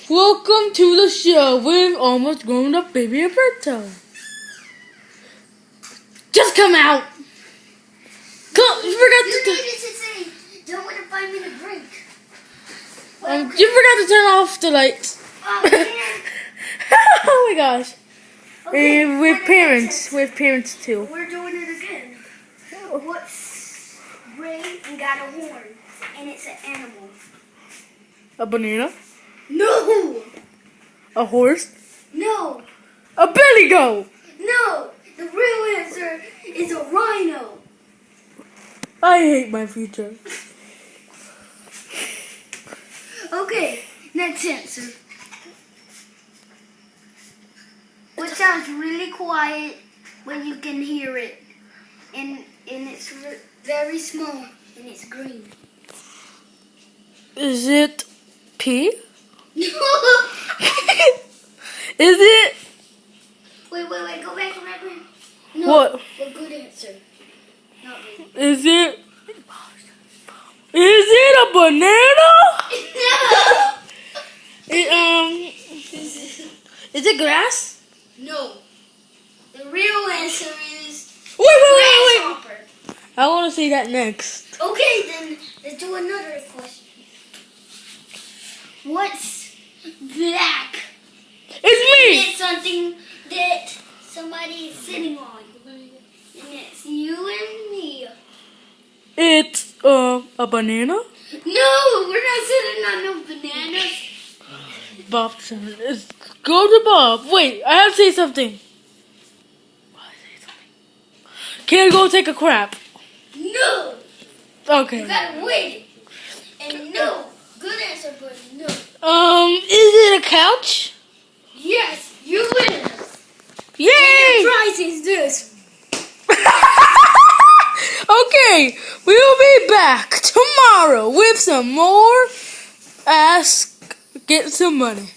Welcome to the show with almost grown up baby Alberto. Just come out. Come, you forgot You to. needed to say, don't want a 5-minute break. You forgot to turn off the lights. Oh, man. Oh my gosh. Okay, With parents too. We're doing it again. What's gray and got a horn? And it's an animal. A banana. No! A horse. No! A billy goat. No! The real answer is a rhino. I hate my future. Okay, next answer. What sounds really quiet when you can hear it? And it's very small and it's green. Is it pea? No! Is it? Wait, go back. No, What? A good answer. Not me. Is it? Is it a banana? Is it grass? No. The real answer is Wait. grasshopper. I want to say that next. Okay, then let's do another question. What's black? It's me. It's something that somebody is sitting on. And it's you and me. It's a banana. No, we're not sitting on no bananas. Bob said, go to Bob. Wait, I have to say something. Can I go take a crap? No. Okay. You gotta wait. And no. Good answer, but no. Is it a couch? Yes, you win. Yay! And the prize is this. Okay, we will be back tomorrow with some more Get Some Money.